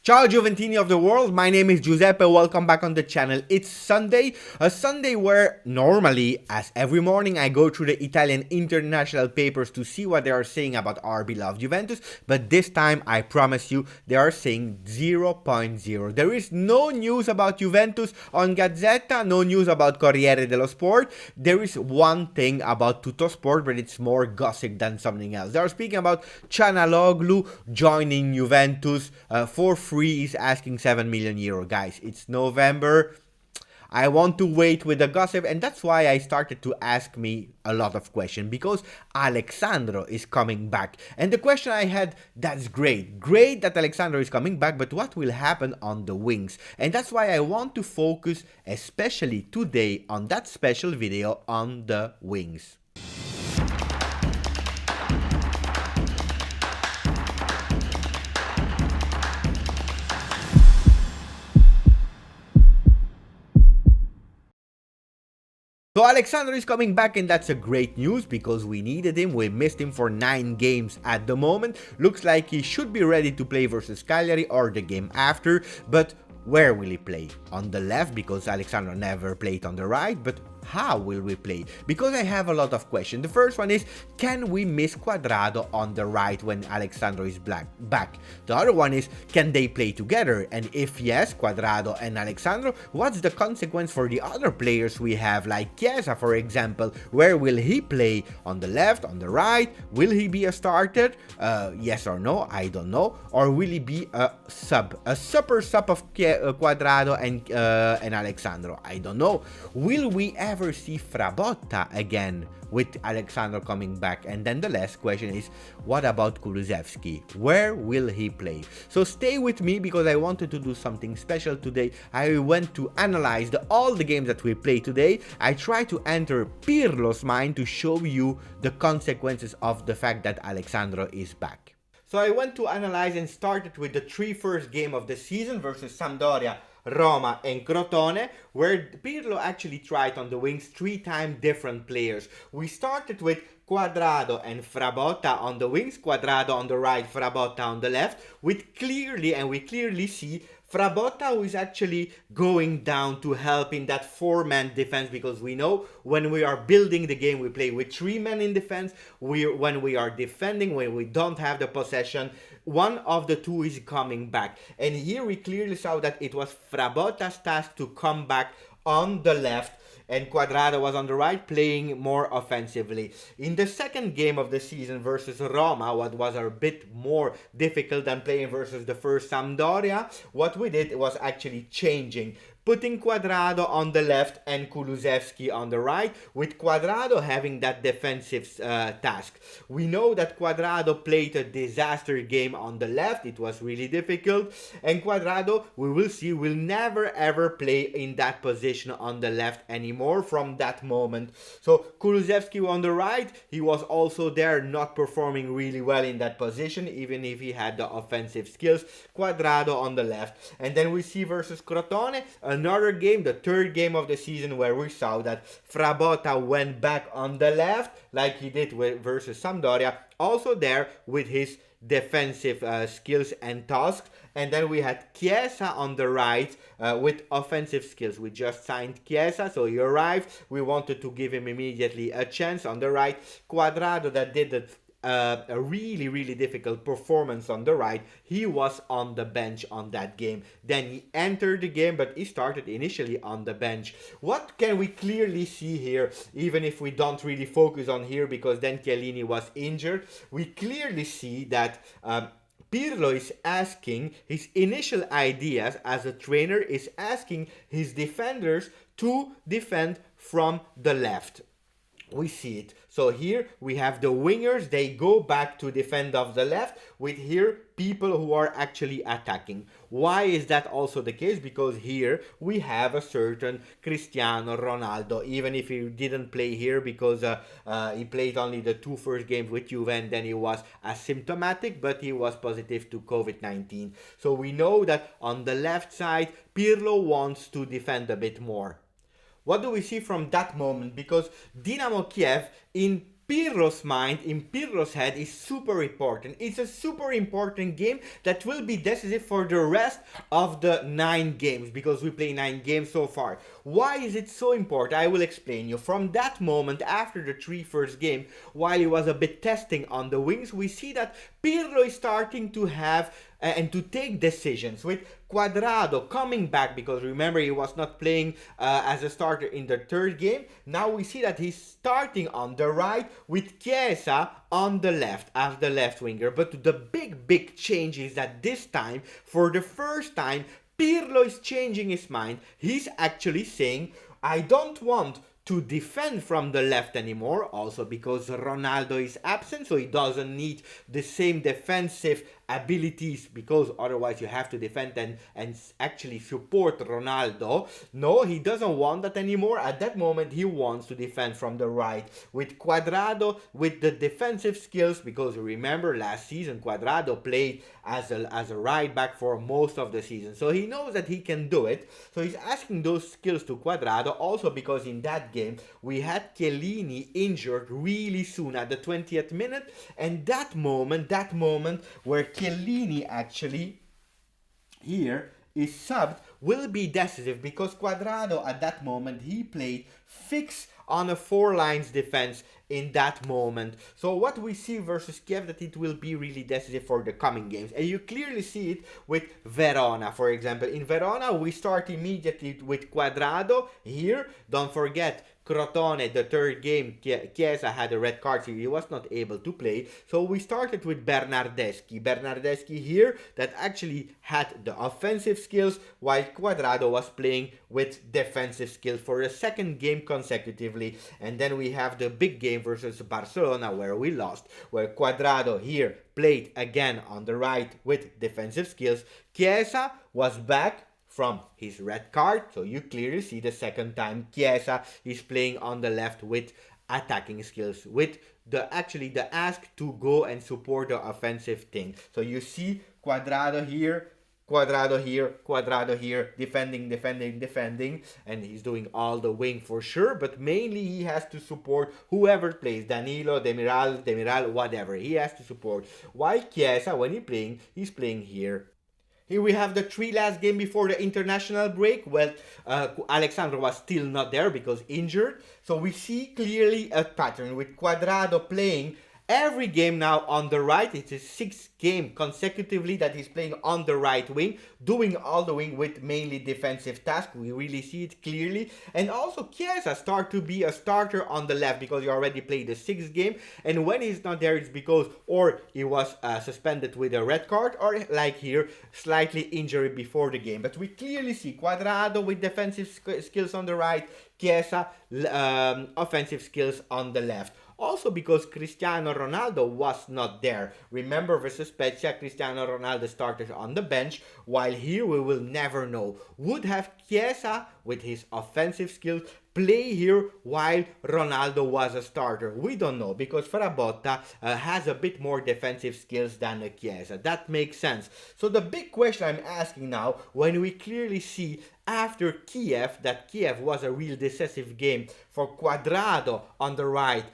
Ciao Giuventini of the world, my name is Giuseppe, welcome back on the channel. It's Sunday, a Sunday where normally, as every morning, I go through the Italian international papers to see what they are saying about our beloved Juventus, but this time, I promise you, they are saying 0.0. There is no news about Juventus on Gazzetta, no news about Corriere dello Sport. There is one thing about Tuttosport, but it's more gossip than something else. They are speaking about Çalhanoğlu joining Juventus for free. Is asking 7 million euro. Guys, it's November. I want to wait with the gossip, and that's why I started to ask me a lot of questions, because Alexandro is coming back. And the question I had, that's great that Alexandro is coming back, but what will happen on the wings? And that's why I want to focus especially today on that special video on the wings. So Alexandro is coming back, and that's a great news because we needed him. We missed him for 9 games at the moment. Looks like he should be ready to play versus Cagliari or the game after, but where will he play? On the left, because Alexandro never played on the right, but how will we play? Because I have a lot of questions. The first one is, can we miss Cuadrado on the right when Alexandro is back? The other one is, can they play together? And if yes, Cuadrado and Alexandro, what's the consequence for the other players we have, like Chiesa, for example? Where will he play? On the left, on the right? Will he be a starter? Yes or no? I don't know. Or will he be a sub? A super sub of Cuadrado and Alexandro? I don't know. Will we ever see Frabotta again with Alexandro coming back? And then the last question is, what about Kulusevski? Where will he play? So stay with me because I wanted to do something special today. I went to analyze all the games that we played today. I tried to enter Pirlo's mind to show you the consequences of the fact that Alexandro is back. So I went to analyze and started with the 3 first games of the season versus Sampdoria, Roma and Crotone, where Pirlo actually tried on the wings 3 times different players. We started with Cuadrado and Frabotta on the wings, Cuadrado on the right, Frabotta on the left, we clearly see Frabotta, who is actually going down to help in that 4-man defense, because we know when we are building the game, we play with 3 men in defense. When we are defending, when we don't have the possession, one of the 2 is coming back. And here we clearly saw that it was Frabotta's task to come back on the left, and Cuadrado was on the right, playing more offensively. In the second game of the season versus Roma, what was a bit more difficult than playing versus the first Sampdoria, what we did was actually changing, putting Cuadrado on the left and Kulusevski on the right, with Cuadrado having that defensive task. We know that Cuadrado played a disaster game on the left, it was really difficult, and Cuadrado, we will see, will never ever play in that position on the left anymore from that moment. So Kulusevski on the right, he was also there, not performing really well in that position, even if he had the offensive skills. Cuadrado on the left. And then we see versus Crotone, another game, the 3rd game of the season, where we saw that Frabotta went back on the left like he did versus Sampdoria, also there with his defensive skills and tasks. And then we had Chiesa on the right with offensive skills. We just signed Chiesa, so he arrived. We wanted to give him immediately a chance on the right. Cuadrado, that did a really difficult performance on the right. He was on the bench on that game. Then he entered the game, but he started initially on the bench. What can we clearly see here, even if we don't really focus on here because then Chiellini was injured? We clearly see that Pirlo is asking, his initial ideas as a trainer is asking his defenders to defend from the left. We see it. So here we have the wingers, they go back to defend off the left, with here people who are actually attacking. Why is that also the case? Because here we have a certain Cristiano Ronaldo, even if he didn't play here because he played only the 2 first games with Juve, and then he was asymptomatic, but he was positive to COVID-19. So we know that on the left side, Pirlo wants to defend a bit more. What do we see from that moment? Because Dynamo Kiev in Pirlo's mind, in Pirlo's head, is super important. It's a super important game that will be decisive for the rest of the 9 games, because we play 9 games so far. Why is it so important? I will explain you. From that moment, after the 3 first game, while he was a bit testing on the wings, we see that Pirlo is starting to have and to take decisions with Cuadrado coming back, because remember he was not playing as a starter in the 3rd game. Now we see that he's starting on the right with Chiesa on the left as the left winger. But the big change is that this time, for the first time, Pirlo is changing his mind. He's actually saying, I don't want to defend from the left anymore, also because Ronaldo is absent, so he doesn't need the same defensive abilities, because otherwise you have to defend and actually support Ronaldo. No, he doesn't want that anymore. At that moment, he wants to defend from the right with Cuadrado, with the defensive skills, because remember last season Cuadrado played as a right back for most of the season, so he knows that he can do it. So he's asking those skills to Cuadrado, also because in that game we had Chiellini injured really soon at the 20th minute, and that moment where Chiellini actually here is subbed will be decisive, because Cuadrado at that moment he played fixed on a 4 lines defense in that moment. So what we see versus Kiev, that it will be really decisive for the coming games, and you clearly see it with Verona, for example. In Verona we start immediately with Cuadrado here. Don't forget, Crotone, the 3rd game, Chiesa had a red card, so he was not able to play. So we started with Bernardeschi here, that actually had the offensive skills, while Cuadrado was playing with defensive skills for a 2nd game consecutively. And then we have the big game versus Barcelona, where we lost, where Cuadrado here played again on the right with defensive skills. Chiesa was back from his red card, so you clearly see the 2nd time Chiesa is playing on the left with attacking skills, with the ask to go and support the offensive thing. So you see Cuadrado here, defending, and he's doing all the wing for sure, but mainly he has to support whoever plays, Danilo, Demiral, whatever, he has to support. While Chiesa, when he's playing here. Here we have the 3 last game before the international break. Well, Alexandro was still not there because injured. So we see clearly a pattern with Cuadrado playing every game now on the right. It's his 6th game consecutively that he's playing on the right wing, doing all the wing with mainly defensive tasks. We really see it clearly. And also Chiesa start to be a starter on the left, because he already played the 6th game. And when he's not there, it's because or he was suspended with a red card, or like here, slightly injury before the game. But we clearly see Cuadrado with defensive skills on the right, Chiesa offensive skills on the left. Also because Cristiano Ronaldo was not there. Remember versus Spezia, Cristiano Ronaldo started on the bench, while here we will never know. Would have Chiesa, with his offensive skills, play here while Ronaldo was a starter? We don't know, because Frabotta has a bit more defensive skills than Chiesa. That makes sense. So the big question I'm asking now, when we clearly see after Kiev that Kiev was a real decisive game for Cuadrado on the right,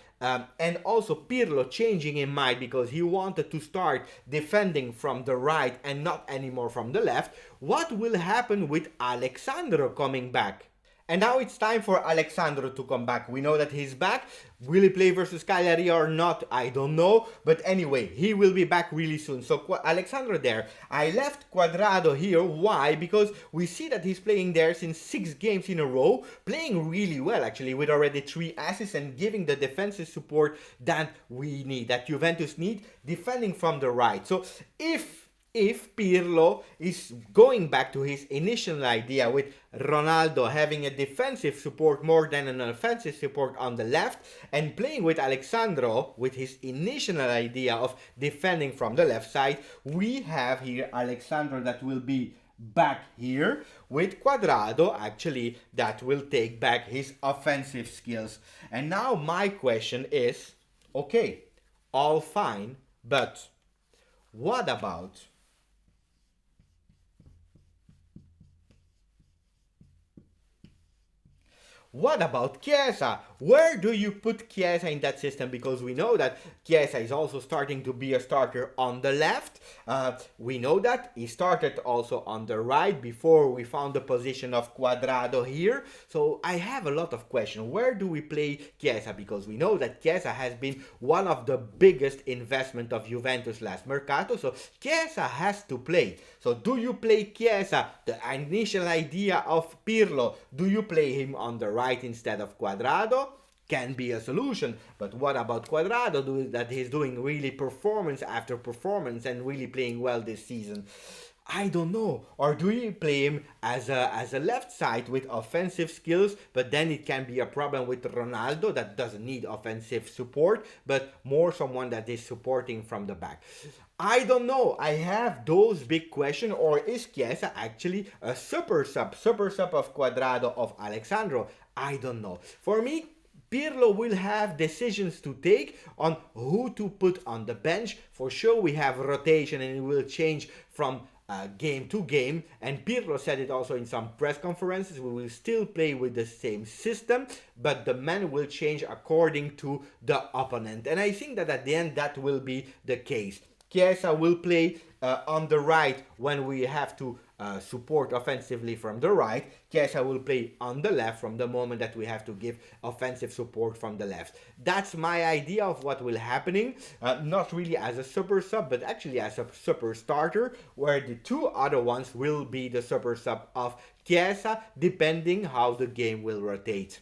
and also Pirlo changing in mind because he wanted to start defending from the right and not anymore from the left, what will happen with Alexandro coming back? And now it's time for Alexandro to come back. We know that he's back. Will he play versus Cagliari or not? I don't know. But anyway, he will be back really soon. So Alexandro there. I left Cuadrado here. Why? Because we see that he's playing there since 6 games in a row. Playing really well, actually, with already 3 assists and giving the defensive support that we need, that Juventus need, defending from the right. So if Pirlo is going back to his initial idea with Ronaldo having a defensive support more than an offensive support on the left, and playing with Alexandro with his initial idea of defending from the left side, we have here Alexandro that will be back here with Cuadrado actually that will take back his offensive skills. And now my question is, okay, all fine, but what about Chiesa? Where do you put Chiesa in that system? Because we know that Chiesa is also starting to be a starter on the left. We know that he started also on the right before we found the position of Cuadrado here. So I have a lot of questions. Where do we play Chiesa? Because we know that Chiesa has been one of the biggest investment of Juventus last mercato. So Chiesa has to play. So do you play Chiesa? The initial idea of Pirlo, do you play him on the right instead of Cuadrado? Can be a solution, but what about Cuadrado that he's doing really performance after performance and really playing well this season? I don't know. Or do you play him as a left side with offensive skills, but then it can be a problem with Ronaldo that doesn't need offensive support, but more someone that is supporting from the back? I don't know. I have those big questions. Or is Chiesa actually a super sub of Cuadrado, of Alexandro? I don't know. For me, Pirlo will have decisions to take on who to put on the bench. For sure, we have rotation and it will change from game to game. And Pirlo said it also in some press conferences. We will still play with the same system, but the men will change according to the opponent. And I think that at the end, that will be the case. Chiesa will play on the right when we have to support offensively from the right. Chiesa will play on the left from the moment that we have to give offensive support from the left. That's my idea of what will happening. Not really as a super sub, but actually as a super starter, where the two other ones will be the super sub of Chiesa, depending how the game will rotate.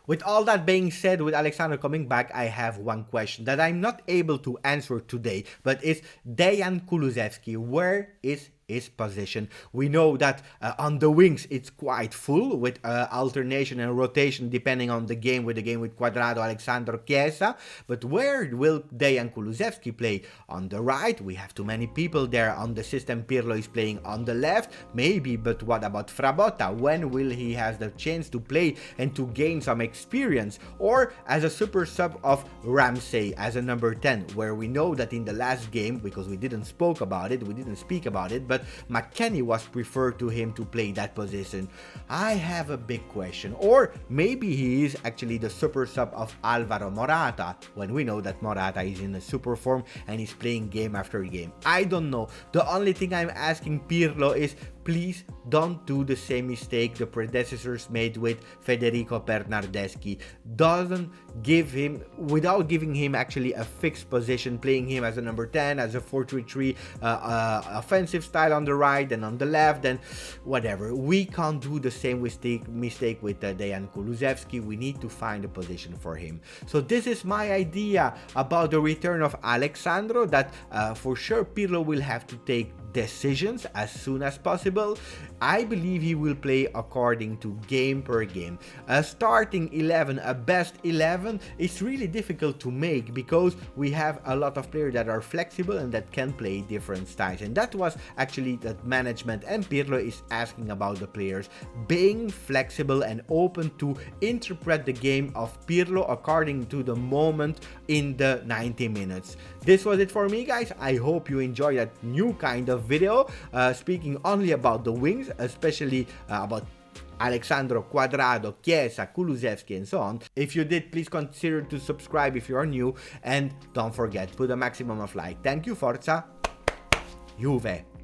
With all that being said, with Alexandro coming back, I have one question that I'm not able to answer today, but it's Dejan Kulusevski. Where is his position? We know that on the wings it's quite full with alternation and rotation depending on the game with Cuadrado, Alexandro, Chiesa. But where will Dejan Kulusevski play? On the right, we have too many people there. On the system, Pirlo is playing on the left, maybe, but what about Frabotta? When will he has the chance to play and to gain some experience? Or as a super sub of Ramsey as a number 10, where we know that in the last game, because we didn't speak about it, but McKennie was preferred to him to play that position. I have a big question. Or maybe he is actually the super sub of Alvaro Morata, when we know that Morata is in a super form and is playing game after game. I don't know. The only thing I'm asking Pirlo is, please don't do the same mistake the predecessors made with Federico Bernardeschi. Doesn't give him, without giving him actually a fixed position, playing him as a number 10, as a 4-3-3 offensive style on the right and on the left, and whatever. We can't do the same mistake with Dejan Kulusevski. We need to find a position for him. So this is my idea about the return of Alexandro, that for sure Pirlo will have to take decisions as soon as possible. I believe he will play according to game per game. A starting 11, a best 11, it's really difficult to make because we have a lot of players that are flexible and that can play different styles. And that was actually that management and Pirlo is asking about the players, being flexible and open to interpret the game of Pirlo according to the moment in the 90 minutes. This was it for me, guys. I hope you enjoyed that new kind of video, speaking only about the wings, especially about Alexandro, Cuadrado, Chiesa, Kulusevski, and so on. If you did, please consider to subscribe if you are new, and don't forget, put a maximum of like. Thank you, Forza Juve.